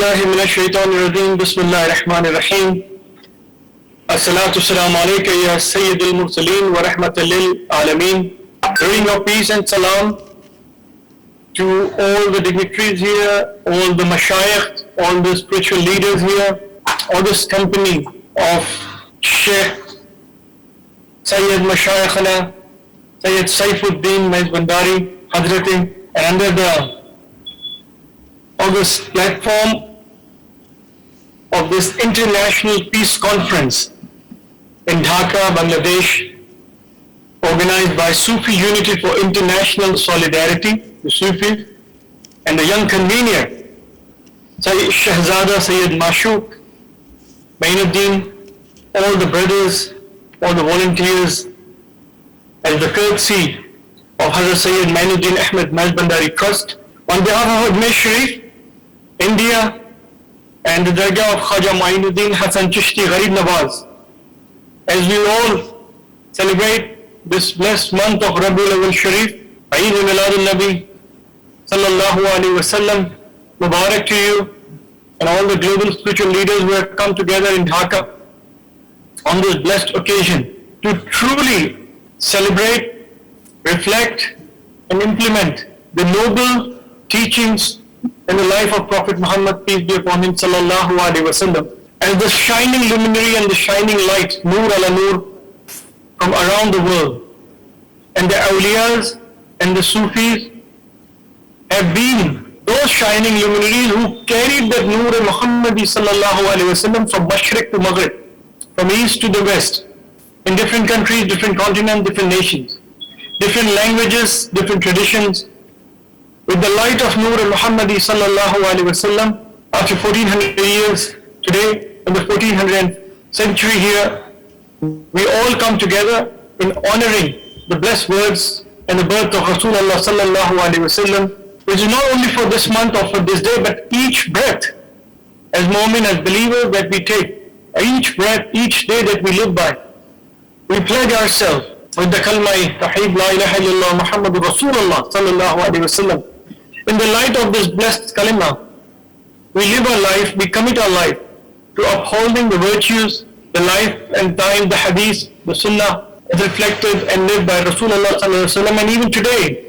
billahi minash shaitanir rajeem. Bismillahir rahmanir rahim. As-salatu wassalamu alayka ya Sayyidul Mursaleen wa rahmatan lil alameen. Bring your peace and salam to all the dignitaries here, all the mashayikh, all the spiritual leaders here, all this company of Shaykh Sayyid Mashayikhana, Sayyid Saifuddin Maizbhandari, Hazrat, and under the August platform of this International Peace Conference in Dhaka, Bangladesh, organized by Sufi Unity for International Solidarity, the Sufis, and the young convener, Sayyid Shahzada, Sayyid Mashook, Mainuddin, all the brothers, all the volunteers, as the courtesy of Hazrat Sayyid Mainuddin Ahmed Maizbhandari Trust, on behalf of Ajmer Sharif, India, and the Dargah of Khaja Mainuddin Hasan Chishty Gharib Nawaz, as we all celebrate this blessed month of Rabiul Awwal Sharif, Eid Miladun Nabi Sallallahu Alaihi Wasallam, Mubarak to you and all the global spiritual leaders who have come together in Dhaka on this blessed occasion to truly celebrate, reflect, and implement the noble teachings in the life of Prophet Muhammad, peace be upon him, Sallallahu Alaihi Wasallam, as the shining luminary and the shining light, Noor ala Noor, from around the world. And the awliyas and the Sufis have been those shining luminaries who carried that Noor al-Muhammadi Sallallahu Alaihi Wasallam from Mashriq to Maghrib, from east to the west, in different countries, different continents, different nations, different languages, different traditions. With the light of Noor al-Muhammadi Sallallahu Alaihi Wasallam, after 1400 years, today in the 1400th century here, we all come together in honoring the blessed words and the birth of Rasulullah Sallallahu Alaihi Wasallam, which is not only for this month or for this day, but each breath, as mu'min, as believers that we take, each breath, each day that we live by, we pledge ourselves with the kalma Tawheed, La ilaha illallah Muhammadur Rasulullah Sallallahu Alaihi Wasallam. In the light of this blessed kalima, we live our life, we commit our life to upholding the virtues, the life and time, the hadith, the sunnah, as reflected and lived by Rasulullah Sallallahu Alaihi Wasallam. And even today,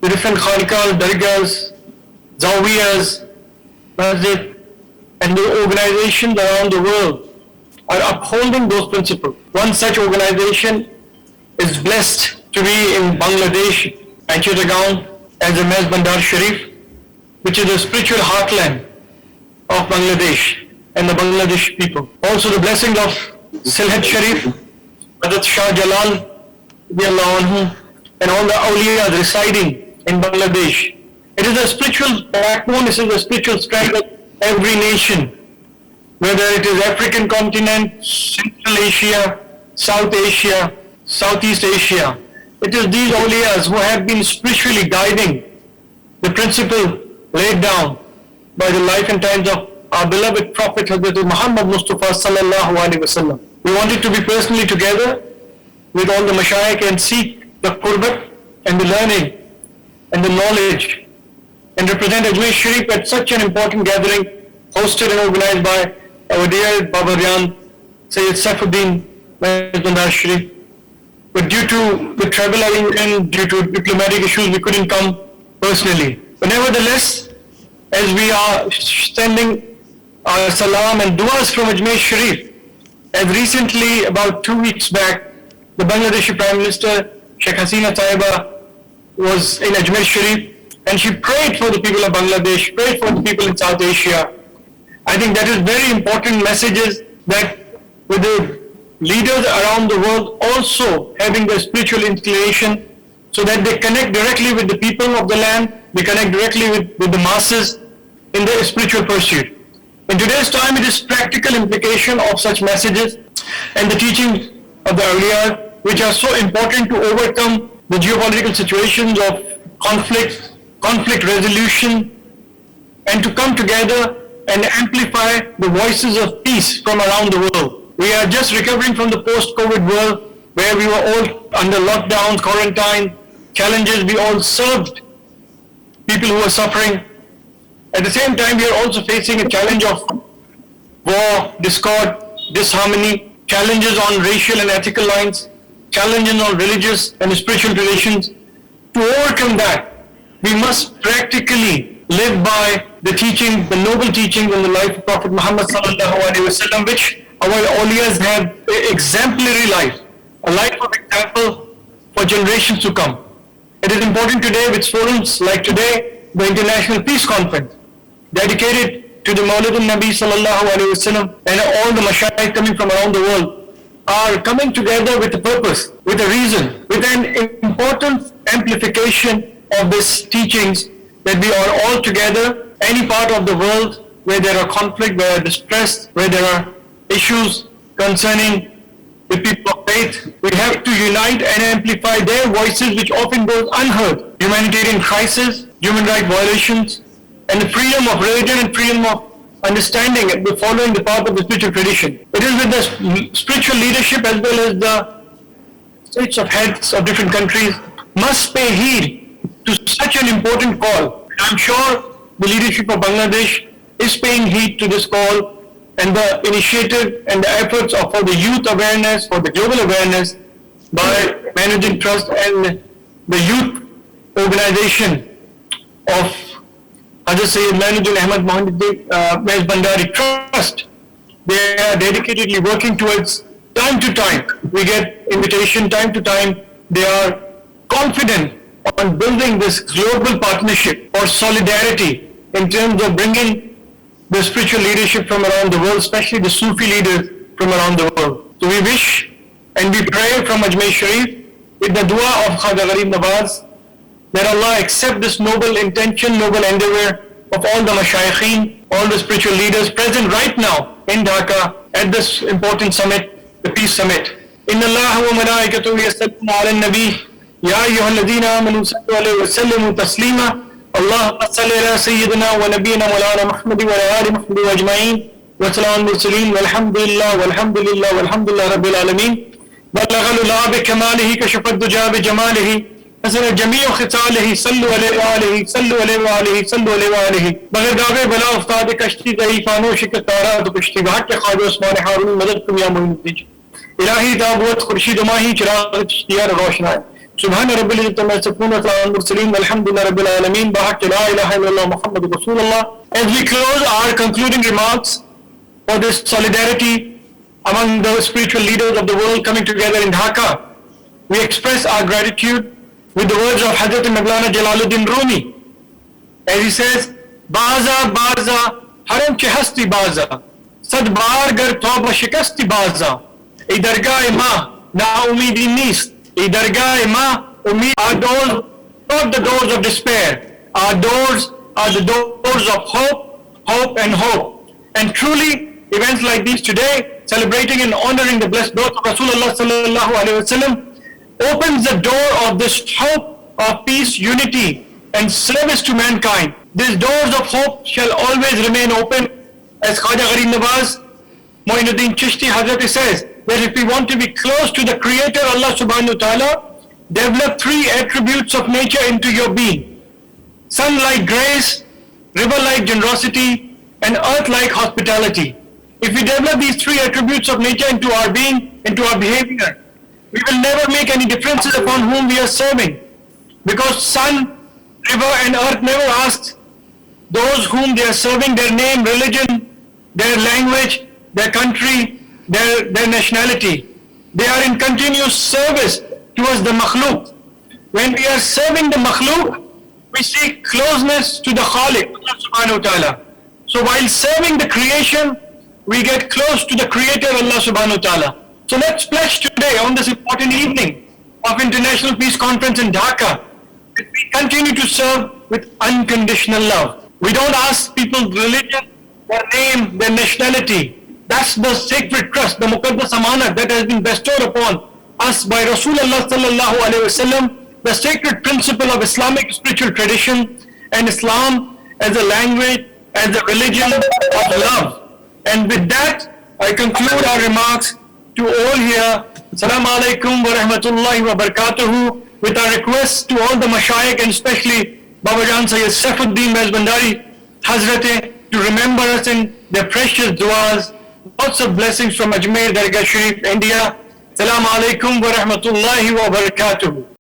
the different kharikahs, dargahs, zawiyas, masjid, and the organizations around the world are upholding those principles. One such organization is blessed to be in Bangladesh and Chittagong as the Maizbhandari Sharif, which is the spiritual heartland of Bangladesh and the Bangladesh people. Also the blessing of Sylhet Sharif, Hazrat Shah Jalal, and all the awliyas residing in Bangladesh. It is a spiritual backbone, it is a spiritual strength of every nation, whether it is African continent, Central Asia, South Asia, Southeast Asia. It is these awliyas who have been spiritually guiding the principle laid down by the life and times of our beloved Prophet Hazrat Muhammad Mustafa Sallallahu Alaihi Wasallam. We wanted to be personally together with all the mashayikh and seek the qurbat and the learning and the knowledge and represent Ajmer Sharif at such an important gathering hosted and organized by our dear Babaryan, Sayyid Saifuddin Maizbhandari Sharif. But due to the travel and due to diplomatic issues, we couldn't come personally. But nevertheless, as we are sending our salam and duas from Ajmer Sharif, as recently, about 2 weeks back, the Bangladeshi Prime Minister, Sheikh Hasina Taiba, was in Ajmer Sharif, and she prayed for the people of Bangladesh, prayed for the people in South Asia. I think that is very important messages that with the leaders around the world also having the spiritual inclination so that they connect directly with the people of the land, they connect directly with the masses in their spiritual pursuit. In today's time, it is practical implication of such messages and the teachings of the awliya, which are so important to overcome the geopolitical situations of conflict resolution, and to come together and amplify the voices of peace from around the world. We are just recovering from the post-COVID world where we were all under lockdowns, quarantine, challenges. We all served people who were suffering. At the same time, we are also facing a challenge of war, discord, disharmony, challenges on racial and ethical lines, challenges on religious and spiritual relations. To overcome that, we must practically live by the teaching, the noble teachings in the life of Prophet Muhammad sallallahu alaihi wasallam, which our awliyas have exemplary life, a life of example for generations to come. It is important today with forums like today, the International Peace Conference, dedicated to the Mainuddin Nabi sallallahu alaihi wasallam, and all the mashayikh coming from around the world are coming together with a purpose, with a reason, with an important amplification of these teachings, that we are all together, any part of the world where there are conflict, where there are distress, where there are issues concerning the people of faith, we have to unite and amplify their voices which often goes unheard. Humanitarian crisis, human rights violations, and the freedom of religion and freedom of understanding and following the path of the spiritual tradition. It is with the spiritual leadership as well as the states of heads of different countries must pay heed to such an important call. I'm sure the leadership of Bangladesh is paying heed to this call, and the initiative and the efforts of for the youth awareness, for the global awareness by Mainuddin Trust and the youth organization of Haji Syed Mainuddin Ahmed Maizbhandari Trust. They are dedicatedly working towards, time to time, we get invitation, time to time, they are confident on building this global partnership or solidarity in terms of bringing the spiritual leadership from around the world, especially the Sufi leaders from around the world. So we wish and we pray from Ajmer Sharif with the dua of Khwaja Gharib Nawaz that Allah accept this noble intention, noble endeavor of all the mashayikhin, all the spiritual leaders present right now in Dhaka at this important summit, the Peace Summit. Inna Allah wa malaikatahu yusalluna ala nabi ya ayyuhalladhina amanu sallu alayhi wa sallimu taslima. Allahumma salli ala sayyidina wa nabiyyina Maulana Muhammad wa ala ali Muhammad wa ajma'in wa salamun mursalin walhamdulillah walhamdulillah walhamdulillah rabbil alameen. Balagha al-ula bi kamalihi kashafat duja bi jamalihi حسن جميع خصاله صلوا عليه وآله صلوا عليه وآله صلوا عليه وآله بغیر دعوے بلا افتاد کشتی ضعیفانو شکست آراد کشتی بھاگ کے خواجہ عثمان ہارون مدد کم یا معین الہی دعوت خورشید ماہی چراغ چشتیار روشن ہے سبحان رب العزت عما یصفون وسلام المرسلین والحمد للہ رب العالمین بحق لا الہ الا اللہ محمد رسول اللہ. As we close our concluding remarks for this solidarity among the spiritual leaders of the world coming together in Dhaka, we express our gratitude with the words of Hazrat Maulana Jalaluddin Rumi, as he says, Baza baza haram ke hasti baza, sad bar gar tauba shikasti baza, e dargah ma na umidi nist, e dargah ma umid. Our doors, not the doors of despair, our doors are the doors of hope and hope. And truly, events like these today, celebrating and honoring the blessed birth of Rasulullah sallallahu alaihi wasallam, opens the door of this hope of peace, unity and service to mankind. These doors of hope shall always remain open, as Khwaja Gharib Nawaz Mainuddin Chishty Hazrat says, that if we want to be close to the Creator Allah subhanahu wa ta'ala, develop three attributes of nature into your being: sun-like grace, river-like generosity and earth-like hospitality. If we develop these three attributes of nature into our being, into our behavior, we will never make any differences upon whom we are serving, because sun, river and earth never asks those whom they are serving their name, religion, their language, their country, their nationality. They are in continuous service towards the makhluk. When we are serving the makhluk, we seek closeness to the Khaliq, Allah subhanahu wa ta'ala. So while serving the creation, we get close to the Creator Allah subhanahu wa ta'ala. So let's pledge today on this important evening of International Peace Conference in Dhaka that we continue to serve with unconditional love. We don't ask people's religion, their name, their nationality. That's the sacred trust, the muqaddas amanat that has been bestowed upon us by Rasulullah sallallahu alaihi wasallam, the sacred principle of Islamic spiritual tradition and Islam as a language, as a religion of love. And with that, I conclude our remarks to all here. Assalamu alaikum wa rahmatullahi wa barakatuhu. With our requests to all the mashayikh and especially Babajan Sayyid Saifuddin Maizbhandari Hazrat, to remember us in their precious du'as. Lots of blessings from Ajmer Dargah Sharif, India. Assalamu alaikum wa rahmatullahi wa barakatuh.